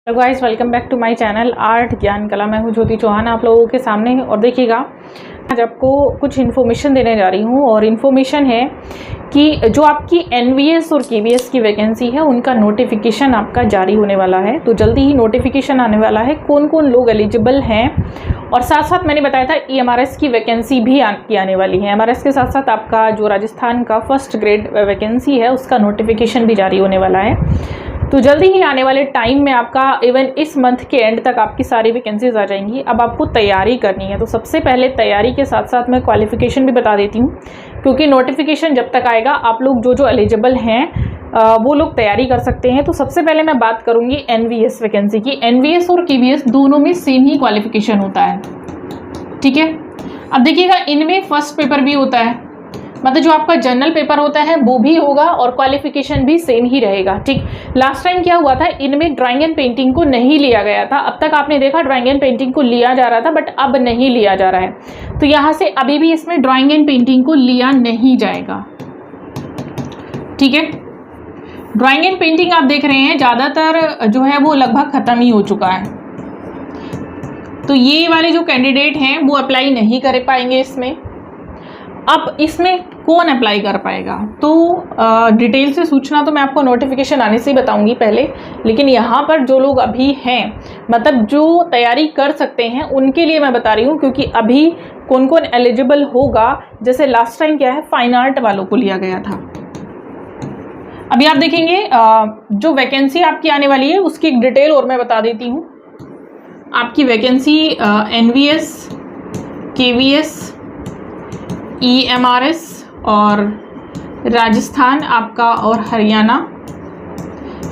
Hello guys, welcome back to my channel art ज्ञान कला। मैं हूं ज्योति चौहान आप लोगों के सामने। और देखिएगा, आज आपको कुछ इन्फॉर्मेशन देने जा रही हूं और इन्फॉर्मेशन है कि जो आपकी एनवीएस और केवीएस की वैकेंसी है उनका नोटिफिकेशन आपका जारी होने वाला है। तो जल्दी ही नोटिफिकेशन आने वाला है, कौन कौन लोग एलिजिबल हैं। और साथ साथ मैंने बताया था ईएमआरएस की वैकेंसी भी आने वाली है। एमआरएस के साथ साथ आपका जो राजस्थान का फर्स्ट ग्रेड वैकेंसी है उसका नोटिफिकेशन भी जारी होने वाला है। तो जल्दी ही आने वाले टाइम में आपका इवन इस मंथ के एंड तक आपकी सारी वैकेंसीज आ जाएंगी। अब आपको तैयारी करनी है, तो सबसे पहले तैयारी के साथ साथ मैं क्वालिफिकेशन भी बता देती हूँ, क्योंकि नोटिफिकेशन जब तक आएगा आप लोग जो एलिजिबल हैं वो लोग तैयारी कर सकते हैं। तो सबसे पहले मैं बात करूँगी एनवीएस वैकेंसी की। एनवीएस और केवीएस दोनों में सेम ही क्वालिफिकेशन होता है, ठीक है। अब देखिएगा, इनमें फर्स्ट पेपर भी होता है, मतलब जो आपका जनरल पेपर होता है वो भी होगा और क्वालिफिकेशन भी सेम ही रहेगा, ठीक। लास्ट टाइम क्या हुआ था, इनमें ड्राइंग एंड पेंटिंग को नहीं लिया गया था। अब तक आपने देखा ड्राइंग एंड पेंटिंग को लिया जा रहा था, बट अब नहीं लिया जा रहा है। तो यहाँ से अभी भी इसमें ड्राइंग एंड पेंटिंग को लिया नहीं जाएगा, ठीक है। ड्राइंग एंड पेंटिंग आप देख रहे हैं ज़्यादातर जो है वो लगभग ख़त्म ही हो चुका है। तो ये वाले जो कैंडिडेट हैं वो अप्लाई नहीं कर पाएंगे इसमें। अब इसमें कौन अप्लाई कर पाएगा, तो डिटेल से सूचना तो मैं आपको नोटिफिकेशन आने से ही बताऊंगी पहले। लेकिन यहाँ पर जो लोग अभी हैं, मतलब जो तैयारी कर सकते हैं, उनके लिए मैं बता रही हूँ, क्योंकि अभी कौन कौन एलिजिबल होगा। जैसे लास्ट टाइम क्या है, फाइन आर्ट वालों को लिया गया था। अभी आप देखेंगे जो वैकेंसी आपकी आने वाली है उसकी एक डिटेल और मैं बता देती हूँ। आपकी वैकेंसी एनवीएस, केवीएस, ईएमआरएस और राजस्थान आपका और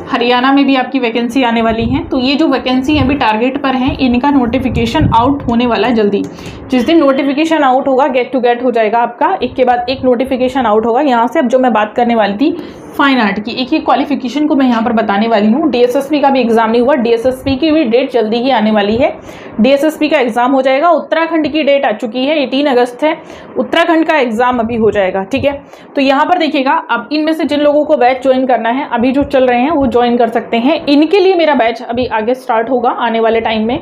हरियाणा में भी आपकी वैकेंसी आने वाली है। तो ये जो वैकेंसी अभी टारगेट पर हैं, इनका नोटिफिकेशन आउट होने वाला है जल्दी। जिस दिन नोटिफिकेशन आउट होगा, गेट टू गेट हो जाएगा आपका, एक के बाद एक नोटिफिकेशन आउट होगा। यहाँ से अब जो मैं बात करने वाली थी फाइन आर्ट की, एक ही क्वालिफिकेशन को मैं यहाँ पर बताने वाली हूँ। डीएसएसपी का भी एग्जाम नहीं हुआ, डीएसएसपी की भी डेट जल्दी ही आने वाली है। डीएसएसपी का एग्जाम हो जाएगा। उत्तराखंड की डेट आ चुकी है, 18 अगस्त है। उत्तराखंड का एग्जाम अभी हो जाएगा, ठीक है। तो यहाँ पर देखिएगा, अब इनमें से जिन लोगों को बैच ज्वाइन करना है, अभी जो चल रहे हैं वो ज्वाइन कर सकते हैं। इनके लिए मेरा बैच अभी आगे स्टार्ट होगा आने वाले टाइम में।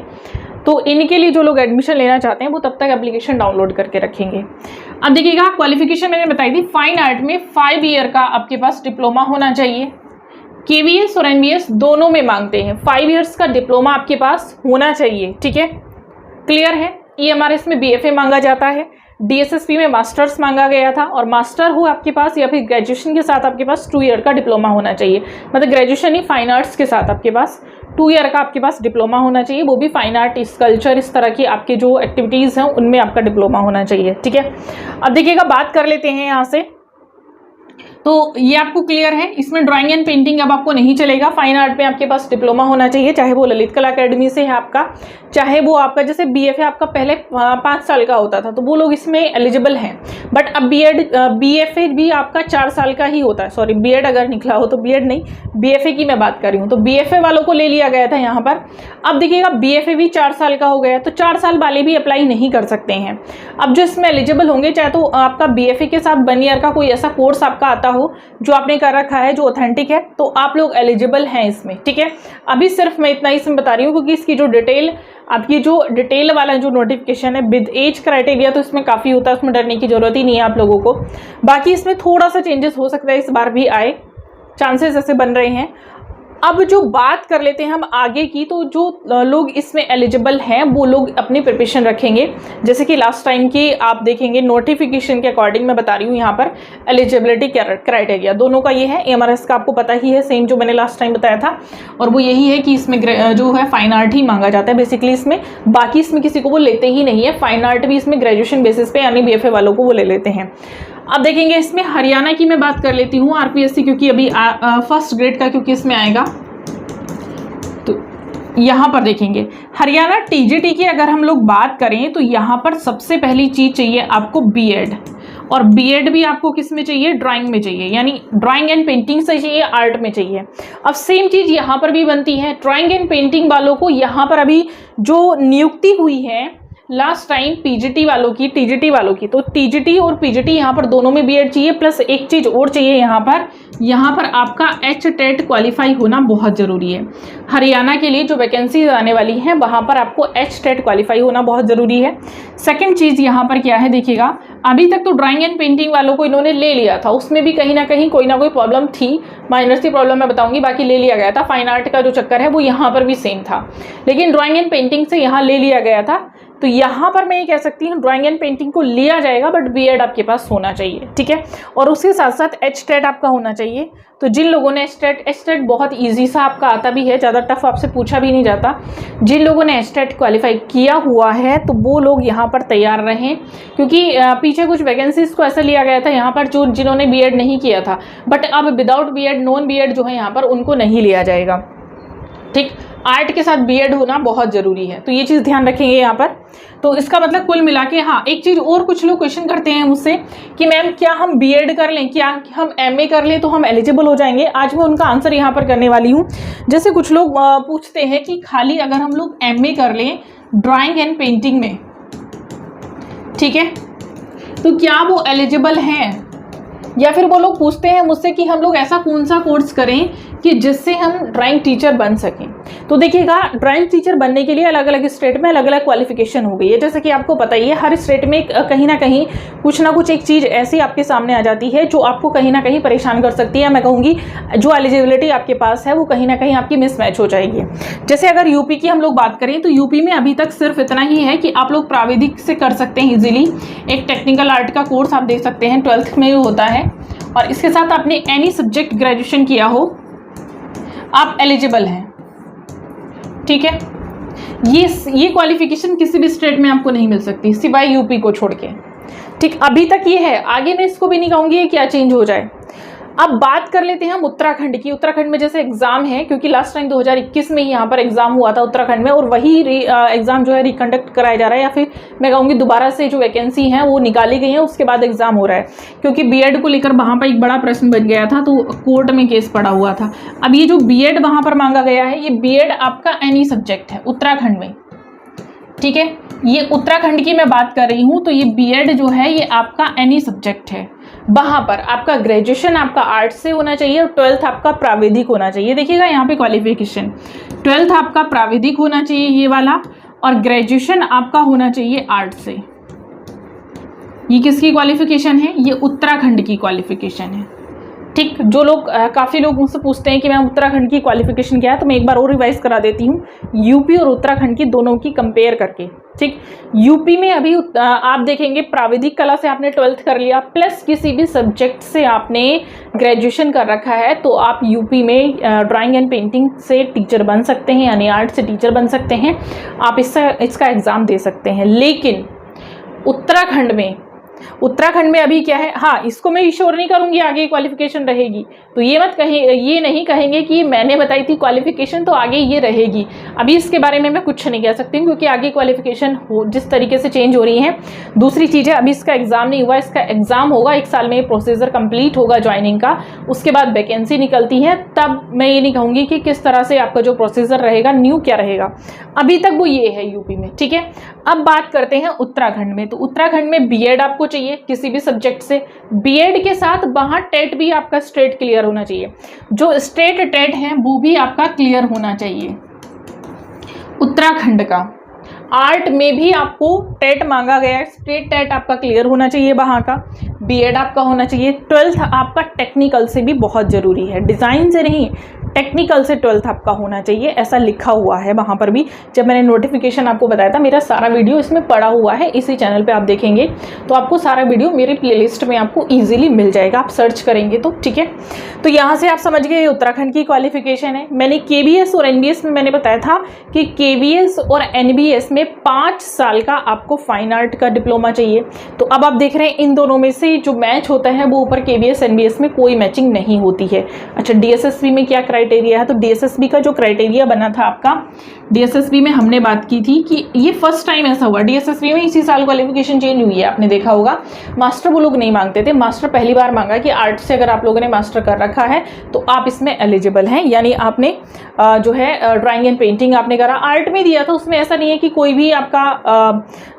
तो इनके लिए जो लोग एडमिशन लेना चाहते हैं वो तब तक एप्लीकेशन डाउनलोड करके रखेंगे। अब देखिएगा, क्वालिफिकेशन मैंने बताई थी, फाइन आर्ट में 5 ईयर का आपके पास डिप्लोमा होना चाहिए। केवीएस और एनवीएस दोनों में मांगते हैं 5 ईयर्स का डिप्लोमा आपके पास होना चाहिए, ठीक है। क्लियर है। ईएमआरएस में बीएफए मांगा जाता है, डीएसएसपी में मास्टर्स मांगा गया था, और मास्टर हो आपके पास या फिर ग्रेजुएशन के साथ आपके पास 2 ईयर का डिप्लोमा होना चाहिए। मतलब ग्रेजुएशन ही फाइन आर्ट्स के साथ आपके पास 2 ईयर का आपके पास डिप्लोमा होना चाहिए, वो भी फाइन आर्ट, स्कल्पचर, इस तरह की आपके जो एक्टिविटीज़ हैं उनमें आपका डिप्लोमा होना चाहिए, ठीक है। अब देखिएगा, बात कर लेते हैं यहाँ से। तो ये आपको क्लियर है, इसमें ड्राइंग एंड पेंटिंग अब आपको नहीं चलेगा। फाइन आर्ट में आपके पास डिप्लोमा होना चाहिए, चाहे वो ललित कला अकेडमी से है आपका, चाहे वो आपका जैसे बीएफए आपका पहले 5 साल का होता था, तो वो लोग इसमें एलिजिबल हैं। बट अब बीएफए भी आपका 4 साल का ही होता है। सॉरी, बीएड अगर निकला हो तो बीएड नहीं, बीएफए की मैं बात कर रही हूँ। तो बीएफए वालों को ले लिया गया था यहाँ पर। अब देखिएगा, बीएफए भी 4 साल का हो गया, तो 4 साल वाले भी अप्लाई नहीं कर सकते हैं। अब जो इसमें एलिजिबल होंगे, चाहे तो आपका बीएफए के साथ 1 ईयर का कोई ऐसा कोर्स आपका आता हो जो आपने कर रखा है, जो ऑथेंटिक है, तो आप लोग एलिजिबल हैं इसमें, ठीक है। अभी सिर्फ मैं इतना ही इसमें बता रही हूँ, क्योंकि इसकी जो डिटेल, आपकी जो डिटेल वाला जो नोटिफिकेशन है विद एज क्राइटेरिया, तो इसमें काफ़ी होता है, उसमें डरने की जरूरत ही नहीं है आप लोगों को। बाकी इसमें थोड़ा सा चेंजेस हो सकता है, इस बार भी आए, चांसेस ऐसे बन रहे हैं। अब जो बात कर लेते हैं हम आगे की, तो जो लोग इसमें एलिजिबल हैं वो लोग अपनी प्रिपरेशन रखेंगे। जैसे कि लास्ट टाइम की आप देखेंगे नोटिफिकेशन के अकॉर्डिंग मैं बता रही हूँ यहाँ पर एलिजिबिलिटी क्राइटेरिया दोनों का ये है। एमआरएस का आपको पता ही है, सेम जो मैंने लास्ट टाइम बताया था, और वो यही है कि इसमें जो है फाइन आर्ट ही मांगा जाता है बेसिकली इसमें। बाकी इसमें किसी को वो लेते ही नहीं है। फाइन आर्ट भी इसमें ग्रेजुएशन बेसिस पे, यानी बीएफए वालों को वो ले लेते हैं। अब देखेंगे, इसमें हरियाणा की मैं बात कर लेती हूँ, आरपीएससी, क्योंकि अभी फर्स्ट ग्रेड का क्योंकि इसमें आएगा। तो यहाँ पर देखेंगे हरियाणा टीजीटी की अगर हम लोग बात करें, तो यहाँ पर सबसे पहली चीज़ चाहिए आपको बीएड, और बीएड भी आपको किस में चाहिए, ड्राइंग में चाहिए, यानी ड्राइंग एंड पेंटिंग से चाहिए, आर्ट में चाहिए। अब सेम चीज़ यहाँ पर भी बनती है, ड्राइंग एंड पेंटिंग वालों को यहाँ पर अभी जो नियुक्ति हुई है लास्ट टाइम पीजीटी वालों की, टीजीटी वालों की, तो टीजीटी और पीजीटी यहाँ पर दोनों में बीएड चाहिए, प्लस एक चीज़ और चाहिए यहाँ पर आपका HTET क्वालिफाई होना बहुत ज़रूरी है। हरियाणा के लिए जो वैकेंसीज आने वाली हैं वहाँ पर आपको HTET क्वालिफाई होना बहुत ज़रूरी है। सेकंड चीज़ यहाँ पर क्या है देखिएगा, अभी तक तो ड्राइंग एंड पेंटिंग वालों को इन्होंने ले लिया था, उसमें भी कहीं ना कहीं कोई ना कोई प्रॉब्लम थी, माइनर सी प्रॉब्लम मैं बताऊंगी, बाकी ले लिया गया था। फाइन आर्ट का जो चक्कर है वो यहाँ पर भी सेम था, लेकिन ड्राइंग एंड पेंटिंग से यहाँ ले लिया गया था। तो यहाँ पर मैं ये कह सकती हूँ ड्राइंग एंड पेंटिंग को लिया जाएगा, बट बीएड आपके पास होना चाहिए, ठीक है। और उसके साथ साथ HTET आपका होना चाहिए। तो जिन लोगों ने HTET बहुत इजी सा आपका आता भी है, ज़्यादा टफ आपसे पूछा भी नहीं जाता। जिन लोगों ने HTET क्वालिफाई किया हुआ है तो वो लोग यहाँ पर तैयार रहें, क्योंकि पीछे कुछ वैकेंसीज को ऐसा लिया गया था यहाँ पर जो जिन्होंने बीएड नहीं किया था, बट अब विदाउट बीएड, नॉन बीएड जो है यहाँ पर उनको नहीं लिया जाएगा, ठीक। आर्ट के साथ बीएड होना बहुत ज़रूरी है, तो ये चीज़ ध्यान रखेंगे यहाँ पर। तो इसका मतलब कुल मिला के, हाँ एक चीज़ और, कुछ लोग क्वेश्चन करते हैं मुझसे कि मैम क्या हम बीएड कर लें, क्या हम एमए कर लें तो हम एलिजिबल हो जाएंगे। आज मैं उनका आंसर यहाँ पर करने वाली हूँ। जैसे कुछ लोग पूछते हैं कि खाली अगर हम लोग एमए कर लें ड्राइंग एंड पेंटिंग में, ठीक है, तो क्या वो एलिजिबल हैं, या फिर वो लोग पूछते हैं मुझसे कि हम लोग ऐसा कौन सा कोर्स करें कि जिससे हम ड्राइंग टीचर बन सकें। तो देखिएगा, ड्राइंग टीचर बनने के लिए अलग अलग स्टेट में अलग अलग क्वालिफिकेशन हो गई है। जैसे कि आपको पता ही है, हर स्टेट में कहीं ना कहीं कुछ ना कुछ एक चीज़ ऐसी आपके सामने आ जाती है जो आपको कहीं ना कहीं परेशान कर सकती है। मैं कहूँगी जो एलिजिबिलिटी आपके पास है वो कहीं ना कहीं आपकी मिसमैच हो जाएगी। जैसे अगर यूपी की हम लोग बात करें तो यूपी में अभी तक सिर्फ इतना ही है कि आप लोग प्राविधिक से कर सकते हैं इजीली। एक टेक्निकल आर्ट का कोर्स आप देख सकते हैं, 12th में होता है, और इसके साथ आपने एनी सब्जेक्ट ग्रेजुएशन किया हो, आप एलिजिबल हैं, ठीक है। ये क्वालिफिकेशन किसी भी स्टेट में आपको नहीं मिल सकती सिवाय यूपी को छोड़ के, ठीक। अभी तक ये है, आगे मैं इसको भी नहीं कहूँगी ये क्या चेंज हो जाए। अब बात कर लेते हैं हम उत्तराखंड की। उत्तराखंड में जैसे एग्जाम है, क्योंकि लास्ट टाइम 2021 में ही यहाँ पर एग्जाम हुआ था उत्तराखंड में, और वही एग्जाम जो है रिकंडक्ट कराया जा रहा है, या फिर मैं कहूँगी दोबारा से जो वैकेंसी है वो निकाली गई है, उसके बाद एग्जाम हो रहा है। क्योंकि बीएड को लेकर वहाँ पर एक बड़ा प्रश्न बन गया था, तो कोर्ट में केस पड़ा हुआ था। अब ये जो बीएड वहाँ पर मांगा गया है, ये बीएड आपका एनी सब्जेक्ट है उत्तराखंड में, ठीक है। ये उत्तराखंड की मैं बात कर रही हूँ, तो ये बीएड जो है ये आपका एनी सब्जेक्ट है। वहाँ पर आपका ग्रेजुएशन आपका आर्ट्स से होना चाहिए और 12th आपका प्राविधिक होना चाहिए। देखिएगा यहाँ पे क्वालिफिकेशन, 12th आपका प्राविधिक होना चाहिए ये वाला, और ग्रेजुएशन आपका होना चाहिए आर्ट्स से। ये किसकी क्वालिफिकेशन है? ये उत्तराखंड की क्वालिफिकेशन है, ठीक। जो लोग काफ़ी लोग मुझसे पूछते हैं कि मैम उत्तराखंड की क्वालिफिकेशन क्या है, तो मैं एक बार और रिवाइज करा देती हूँ, यूपी और उत्तराखंड की दोनों की कंपेयर करके, ठीक। यूपी में अभी आप देखेंगे प्राविधिक कला से आपने 12th कर लिया, प्लस किसी भी सब्जेक्ट से आपने ग्रेजुएशन कर रखा है, तो आप यूपी में ड्राइंग एंड पेंटिंग से टीचर बन सकते हैं, यानी आर्ट से टीचर बन सकते हैं, आप इसका एग्ज़ाम दे सकते हैं। लेकिन उत्तराखंड में अभी क्या है, हाँ इसको मैं श्योर नहीं करूंगी आगे क्वालिफिकेशन रहेगी, तो ये मत कहें, ये नहीं कहेंगे कि मैंने बताई थी क्वालिफिकेशन तो आगे ये रहेगी। अभी इसके बारे में मैं कुछ नहीं कह सकती हूँ, क्योंकि आगे क्वालिफिकेशन जिस तरीके से चेंज हो रही है। दूसरी चीज़ है, अभी इसका एग्जाम नहीं हुआ, इसका एग्जाम होगा, 1 साल में ये प्रोसीजर कंप्लीट होगा ज्वाइनिंग का, उसके बाद वैकेंसी निकलती है, तब मैं ये नहीं कहूँगी कि किस तरह से आपका जो प्रोसीजर रहेगा, न्यू क्या रहेगा। अभी तक वो ये है यूपी में, ठीक है। अब बात करते हैं उत्तराखंड में। तो उत्तराखंड में बीएड आपको चाहिए किसी भी सब्जेक्ट से, बीएड के साथ वहाँ टेट भी आपका स्टेट क्लियर होना चाहिए, जो स्टेट टेट है वो भी आपका क्लियर होना चाहिए। उत्तराखंड का आर्ट में भी आपको टेट मांगा गया है, स्टेट टेट आपका क्लियर होना चाहिए वहाँ का, बीएड आपका होना चाहिए। 12th आपका टेक्निकल से भी बहुत ज़रूरी है, डिज़ाइन से नहीं, टेक्निकल से 12th आपका होना चाहिए, ऐसा लिखा हुआ है वहाँ पर भी। जब मैंने नोटिफिकेशन आपको बताया था, मेरा सारा वीडियो इसमें पड़ा हुआ है, इसी चैनल पे आप देखेंगे तो आपको सारा वीडियो मेरे प्लेलिस्ट में आपको इजीली मिल जाएगा, आप सर्च करेंगे तो, ठीक है। तो यहाँ से आप समझ गए उत्तराखंड की क्वालिफिकेशन है। मैंने केवीएस और एनबीएस में मैंने बताया था कि केवीएस और एनबीएस में 5 साल का आपको फाइन आर्ट का डिप्लोमा चाहिए। तो अब आप देख रहे हैं इन दोनों में से जो मैच होता है वो ऊपर KVS NBS में कोई मैचिंग नहीं होती है। अच्छा, DSSB में क्या क्राइटेरिया है, तो DSSB का जो क्राइटेरिया बना था आपका, DSSB में हमने बात की थी कि ये फर्स्ट टाइम ऐसा हुआ DSSB में, इसी साल क्वालिफिकेशन चेंज हुई है, आपने देखा होगा। मास्टर वो लोग नहीं मांगते थे, मास्टर पहली बार मांगा कि आर्ट से अगर आप लोगों ने मास्टर कर रखा है तो आप इसमें एलिजिबल हैं, यानी आपने जो है ड्राइंग एंड पेंटिंग आपने करा, आर्ट में दिया था। उसमें ऐसा नहीं है कि कोई भी आपका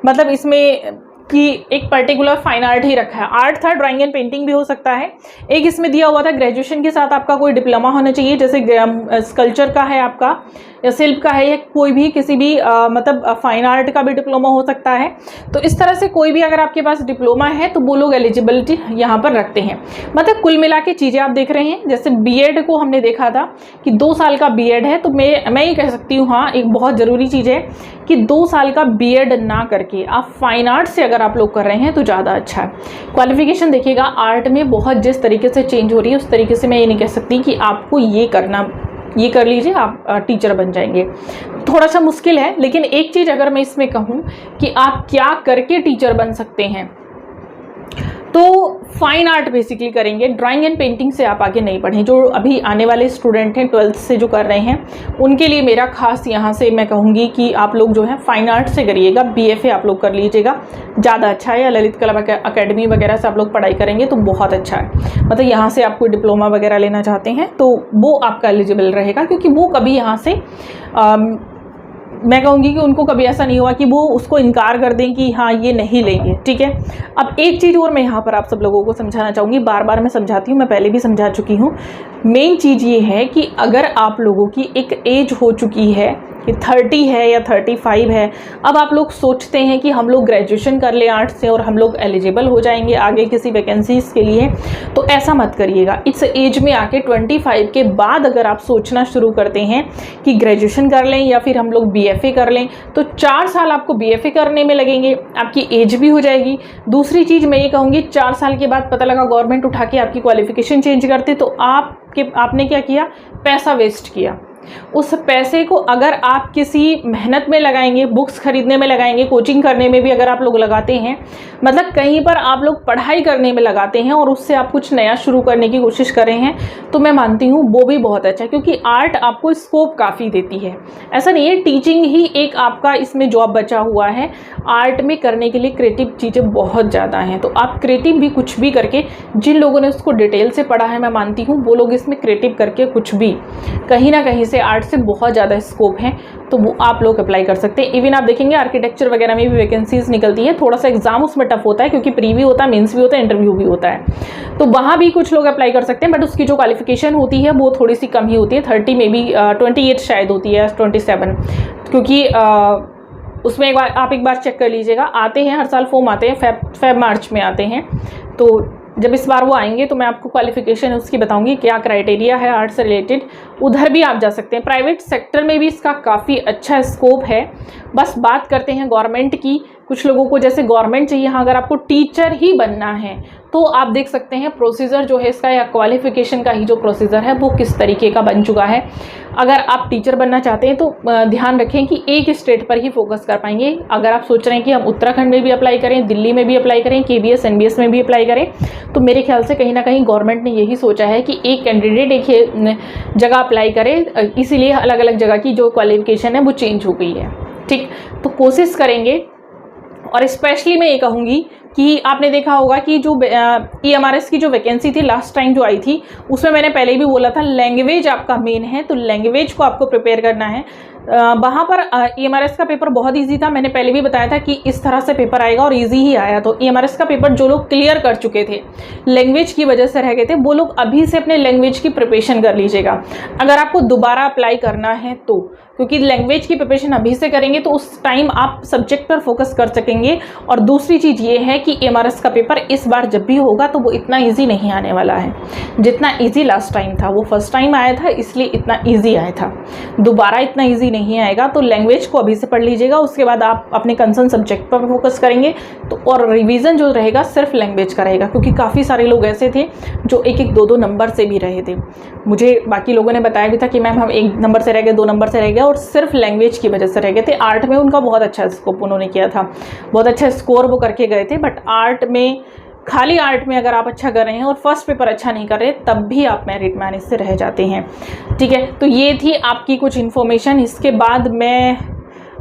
मतलब इसमें कि एक पर्टिकुलर फाइन आर्ट ही रखा है, आर्ट था, ड्राइंग एंड पेंटिंग भी हो सकता है। एक इसमें दिया हुआ था ग्रेजुएशन के साथ आपका कोई डिप्लोमा होना चाहिए, जैसे स्कल्पचर का है आपका या शिल्प का है या कोई भी किसी भी मतलब फाइन आर्ट का भी डिप्लोमा हो सकता है। तो इस तरह से कोई भी अगर आपके पास डिप्लोमा है तो वो लोग एलिजिबिलिटी यहाँ पर रखते हैं। मतलब कुल मिला के चीज़ें आप देख रहे हैं, जैसे बीएड को हमने देखा था कि 2 साल का बीएड है, तो मैं ये कह सकती हूँ, हाँ एक बहुत ज़रूरी चीज़ है कि 2 साल का बीएड ना करके आप फाइन आर्ट से अगर आप लोग कर रहे हैं तो ज़्यादा अच्छा है। क्वालिफिकेशन देखिएगा, आर्ट में बहुत जिस तरीके से चेंज हो रही है उस तरीके से मैं ये नहीं कह सकती कि आपको ये कर लीजिए आप टीचर बन जाएंगे, थोड़ा सा मुश्किल है। लेकिन एक चीज़ अगर मैं इसमें कहूँ कि आप क्या करके टीचर बन सकते हैं, तो फाइन आर्ट बेसिकली करेंगे, ड्राइंग एंड पेंटिंग से आप आगे नहीं बढ़ें। जो अभी आने वाले स्टूडेंट हैं 12th से जो कर रहे हैं उनके लिए मेरा खास यहाँ से मैं कहूँगी कि आप लोग जो है फाइन आर्ट से करिएगा, BFA आप लोग कर लीजिएगा, ज़्यादा अच्छा है। या ललित कला अकेडमी वगैरह से आप लोग पढ़ाई करेंगे तो बहुत अच्छा है। मतलब यहाँ से आप कोई डिप्लोमा वगैरह लेना चाहते हैं तो वो आपका एलिजिबल रहेगा, क्योंकि वो कभी यहाँ से मैं कहूँगी कि उनको कभी ऐसा नहीं हुआ कि वो उसको इनकार कर दें कि हाँ ये नहीं लेंगे, ठीक है। अब एक चीज़ और मैं यहाँ पर आप सब लोगों को समझाना चाहूँगी, बार बार मैं समझाती हूँ, मैं पहले भी समझा चुकी हूँ। मेन चीज़ ये है कि अगर आप लोगों की एक एज हो चुकी है कि 30 है या 35 है, अब आप लोग सोचते हैं कि हम लोग ग्रेजुएशन कर ले आर्ट्स से और हम लोग एलिजिबल हो जाएंगे आगे किसी वैकेंसीज के लिए, तो ऐसा मत करिएगा। इस एज में आके 25 के बाद अगर आप सोचना शुरू करते हैं कि ग्रेजुएशन कर लें या फिर हम लोग BFA कर लें, तो 4 साल आपको BFA करने में लगेंगे, आपकी एज भी हो जाएगी। दूसरी चीज़ मैं ये कहूँगी, 4 साल के बाद पता लगा गवर्नमेंट उठा के आपकी क्वालिफिकेशन चेंज करते, तो आपने क्या किया, पैसा वेस्ट किया। उस पैसे को अगर आप किसी मेहनत में लगाएंगे, बुक्स खरीदने में लगाएंगे, कोचिंग करने में भी अगर आप लोग लगाते हैं, मतलब कहीं पर आप लोग पढ़ाई करने में लगाते हैं और उससे आप कुछ नया शुरू करने की कोशिश कर रहे हैं, तो मैं मानती हूँ वो भी बहुत अच्छा है, क्योंकि आर्ट आपको स्कोप काफ़ी देती है। ऐसा नहीं है टीचिंग ही एक आपका इसमें जॉब बचा हुआ है, आर्ट में करने के लिए क्रिएटिव चीज़ें बहुत ज़्यादा हैं। तो आप क्रिएटिव भी कुछ भी करके, जिन लोगों ने उसको डिटेल से पढ़ा है मैं मानती हूँ वो लोग इसमें क्रिएटिव करके कुछ भी कहीं ना कहीं से आर्ट से बहुत ज़्यादा स्कोप है, तो वो आप लोग अप्लाई कर सकते हैं। इवन आप देखेंगे आर्किटेक्चर वगैरह में भी वैकेंसीज निकलती है, थोड़ा सा एग्जाम उसमें टफ होता है क्योंकि प्री भी होता है, मेंस भी होता है, इंटरव्यू भी होता है, तो वहाँ भी कुछ लोग अप्लाई कर सकते हैं। बट उसकी जो क्वालिफिकेशन होती है वो थोड़ी सी कम ही होती है, 30 में भी 28 शायद होती है, 27, क्योंकि उसमें आप एक बार चेक कर लीजिएगा। आते हैं हर साल फॉर्म आते हैं, फेब मार्च में आते हैं, तो जब इस बार वो आएंगे तो मैं आपको क्वालिफिकेशन उसकी बताऊंगी क्या क्राइटेरिया है आर्ट से रिलेटेड, उधर भी आप जा सकते हैं। प्राइवेट सेक्टर में भी इसका काफ़ी अच्छा स्कोप है। बस बात करते हैं गवर्नमेंट की। कुछ लोगों को जैसे गवर्नमेंट चाहिए, हाँ अगर आपको टीचर ही बनना है तो आप देख सकते हैं प्रोसीजर जो है इसका, या क्वालिफिकेशन का ही जो प्रोसीजर है वो किस तरीके का बन चुका है। अगर आप टीचर बनना चाहते हैं तो ध्यान रखें कि एक स्टेट पर ही फोकस कर पाएंगे। अगर आप सोच रहे हैं कि हम उत्तराखंड में भी अप्लाई करें, दिल्ली में भी अप्लाई करें, KBS NBS में भी अप्लाई करें, तो मेरे ख्याल से कहीं ना कहीं गवर्नमेंट ने यही सोचा है कि एक कैंडिडेट एक जगह अप्लाई करे, इसीलिए अलग अलग जगह की जो क्वालिफिकेशन है वो चेंज हो गई है। ठीक, तो कोशिश करेंगे। और स्पेशली मैं ये कहूँगी कि आपने देखा होगा कि जो EMRS की जो वैकेंसी थी लास्ट टाइम जो आई थी, उसमें मैंने पहले भी बोला था लैंग्वेज आपका मेन है, तो लैंग्वेज को आपको प्रिपेयर करना है। वहाँ पर EMRS का पेपर बहुत इजी था, मैंने पहले भी बताया था कि इस तरह से पेपर आएगा और इजी ही आया। तो EMRS का पेपर जो लोग क्लियर कर चुके थे, लैंग्वेज की वजह से रह गए थे, वो लोग अभी से अपने लैंग्वेज की प्रिपरेशन कर लीजिएगा अगर आपको दोबारा अप्लाई करना है तो, क्योंकि लैंग्वेज की प्रिपरेशन अभी से करेंगे तो उस टाइम आप सब्जेक्ट पर फोकस कर सकेंगे। और दूसरी चीज़ ये है कि EMRS का पेपर इस बार जब भी होगा तो वो इतना ईजी नहीं आने वाला है जितना ईजी लास्ट टाइम था। वो फर्स्ट टाइम आया था इसलिए इतना ईजी आया था, दोबारा इतना ईजी नहीं आएगा। तो लैंग्वेज को अभी से पढ़ लीजिएगा, उसके बाद आप अपने कंसर्न सब्जेक्ट पर फोकस करेंगे तो, और रिवीजन जो रहेगा सिर्फ लैंग्वेज का रहेगा, क्योंकि काफ़ी सारे लोग ऐसे थे जो 1-1, 2-2 नंबर से भी रहे थे। मुझे बाकी लोगों ने बताया भी था कि मैम हम 1 नंबर से रह गए, 2 नंबर से रह गए, और सिर्फ लैंग्वेज की वजह से रह गए थे। आर्ट में उनका बहुत अच्छा स्कोप उन्होंने किया था, बहुत अच्छा स्कोर वो करके गए थे, बट आर्ट में खाली आर्ट में अगर आप अच्छा कर रहे हैं और फर्स्ट पेपर अच्छा नहीं कर रहे तब भी आप मेरिट में आने से रह जाते हैं। ठीक है, तो ये थी आपकी कुछ इन्फॉर्मेशन। इसके बाद मैं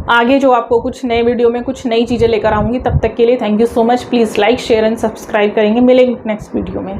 आगे जो आपको कुछ नए वीडियो में कुछ नई चीज़ें लेकर आऊँगी। तब तक के लिए thank you so much. Please like share and subscribe करेंगे। मिलेंगे नेक्स्ट वीडियो में।